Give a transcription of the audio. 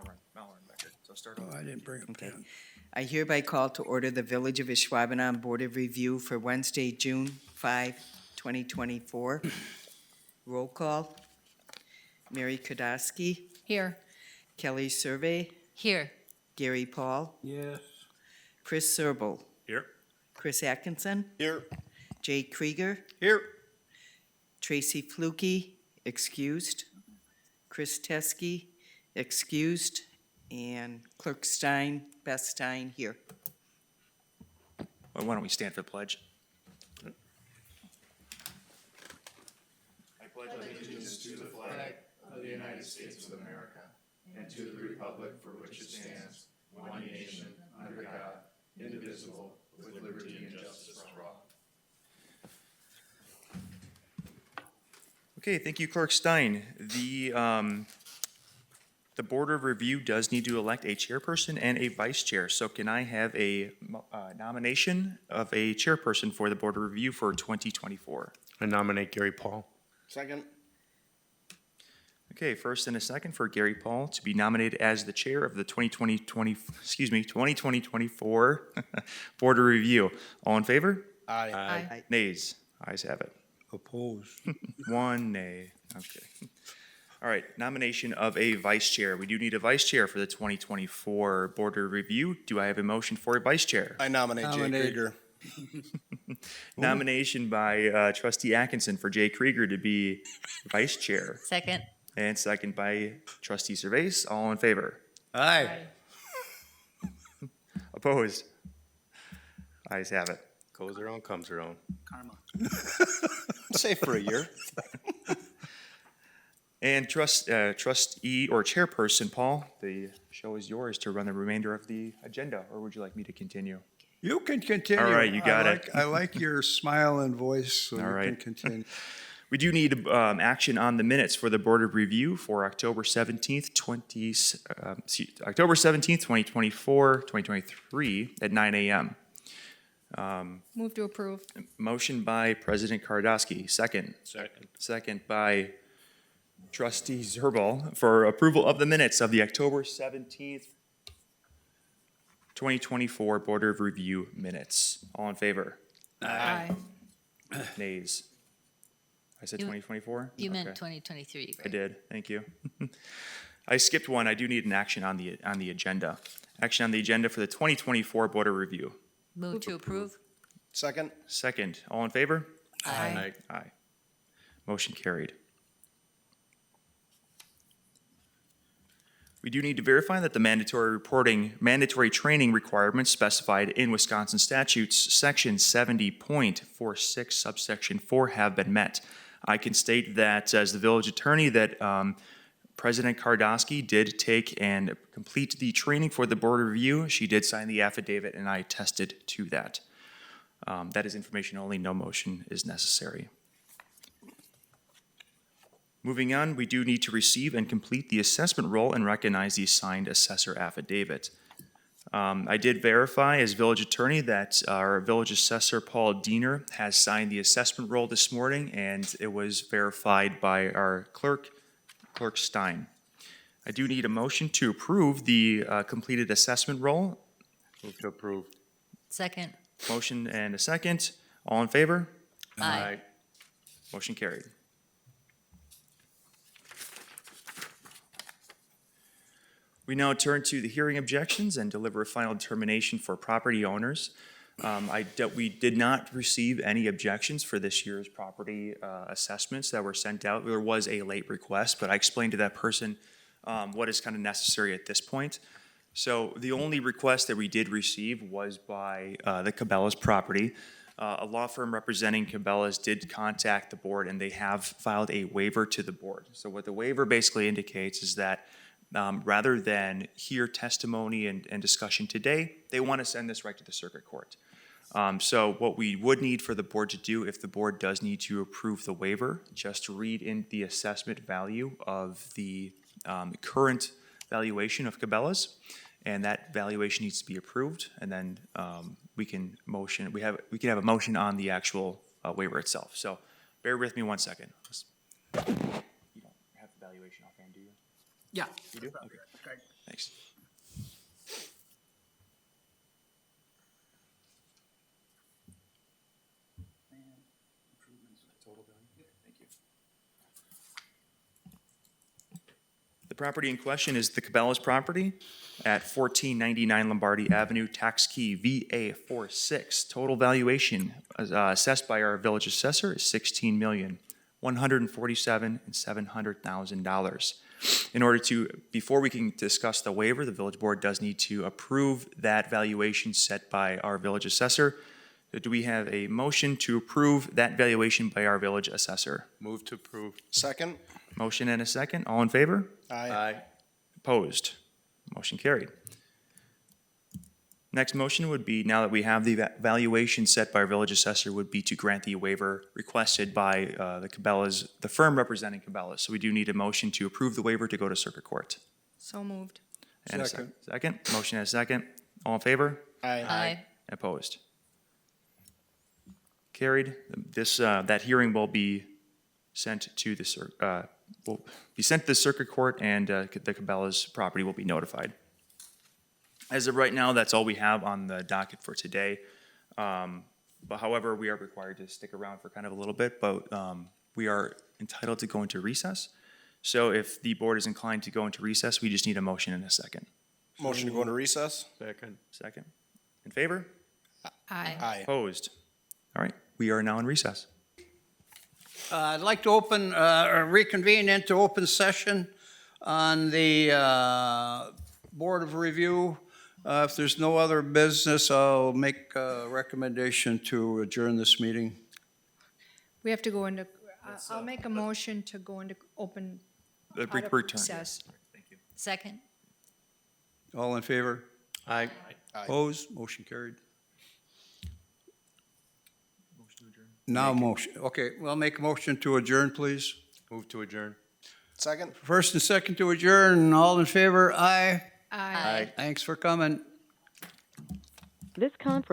Now we're on record, so start over. Oh, I didn't bring a Okay. pen. I hereby call to order the Village of Ashwaubenon Board of Review for Wednesday, June 5, 2024. Roll call. Mary Kodowski, Here. Kelly Survey, Here. Gary Paul, Yes. Chris Serbel, Here. Chris Atkinson, Here. Jay Krieger, Here. Tracy Flukie, excused, Chris Teskey, excused, and Clerk Stein, Beth Stein, here. Well, why don't we stand for the pledge? Okay, thank you, Clerk Stein. The Board of Review does need to elect a chairperson and a vice chair. So can I have a nomination of a chairperson for the Board of Review for 2024? I nominate Gary Paul. Second. Okay, first and a second for Gary Paul to be nominated as the chair of the 2024 Board of Review. All in favor? Aye. Aye. Nays? Ayes have it. Opposed. One nay. Okay. All right, nomination of a vice chair. We do need a vice chair for the 2024 Board of Review. Do I have a motion for a vice chair? I nominate Jay Nominate. Krieger. Nomination by Trustee Atkinson for Jay Krieger to be vice chair. Second. And second by Trustee Cervase. All in favor? Aye. Opposed? Ayes have it. Goes around, comes around. Karma. Safe for a year. And trustee or chairperson, Paul, the show is yours to run the remainder of the agenda, or would you like me to continue? You can continue. All right, you got it. I like your smile and voice, so All you right. can continue. We do need action on the minutes for the Board of Review for October 17th, 2024, 2023 at 9 a.m. Move to approve. Motion by President Kardowski, second. Second. Second by Trustee Zerbal for approval of the minutes of the October 17th, 2024 Board of Review minutes. All in favor? Aye. Nays? I said You- 2024? You meant Okay. 2023, I right? did, thank you. I skipped one, I do need an action on the agenda. Action on the agenda for the 2024 Board of Review. Move to approve. Second. Second, all in favor? Aye. Aye. Motion carried. We do need to verify that the mandatory training requirements specified in Wisconsin statutes, section 70.46, subsection 4, have been met. I can state that as the village attorney that President Kardowski did take and complete the training for the board review. She did sign the affidavit and I attested to that. That is information only, no motion is necessary. Moving on, we do need to receive and complete the assessment roll and recognize the assigned assessor affidavit. I did verify as village attorney that our village assessor, Paul Diener, has signed the assessment roll this morning, and it was verified by our clerk, Clerk Stein. I do need a motion to approve the completed assessment roll. Move to approve. Second. Motion and a second. All in favor? Aye. Motion carried. We now turn to the hearing objections and deliver a final determination for property owners. We did not receive any objections for this year's property assessments that were sent out. There was a late request, but I explained to that person what is kind of necessary at this point. So the only request that we did receive was by the Cabela's property. A law firm representing Cabela's did contact the board, and they have filed a waiver to the board. So what the waiver basically indicates is that rather than hear testimony and discussion today, they want to send this right to the circuit court. So what we would need for the board to do, if the board does need to approve the waiver, just to read in the assessment value of the current valuation of Cabela's, and that valuation needs to be approved, and then we can have a motion on the actual waiver itself. So bear with me one second. You don't have the valuation offhand, do you? Yeah. You do? Okay. Thanks. The property in question is the Cabela's property at 1499 Lombardi Avenue, tax key VA46. Total valuation assessed by our village assessor is $16,147,700,000. In order to, before we can discuss the waiver, the village board does need to approve that valuation set by our village assessor. Do we have a motion to approve that valuation by our village assessor? Move to approve. Second. Motion and a second. All in favor? Aye. Opposed? Motion carried. Next motion would be, now that we have the valuation set by our village assessor, would be to grant the waiver requested by the Cabela's, the firm representing Cabela's. So we do need a motion to approve the waiver to go to circuit court. So moved. And a Second. second. Motion and a second. All in favor? Aye. Opposed? Carried. This, that hearing will be sent to the, will be sent to the circuit court, and the Cabela's property will be notified. As of right now, that's all we have on the docket for today. But however, we are required to stick around for kind of a little bit, but we are entitled to go into recess. So if the board is inclined to go into recess, we just need a motion and a second. Motion to go into recess? Second. Second. In favor? Aye. Aye. Opposed? All right, we are now in recess. I'd like to open, or reconvene into open session on the Board of Review. If there's no other business, I'll make a recommendation to adjourn this meeting. We have to go into, I'll make a motion to go into open out of Return. recess. Second. All in favor? Aye. Opposed? Motion carried. Now motion, okay, well, make a motion to adjourn, please. Move to adjourn. Second. First and second to adjourn, all in favor? Aye. Aye. Thanks for coming. This conference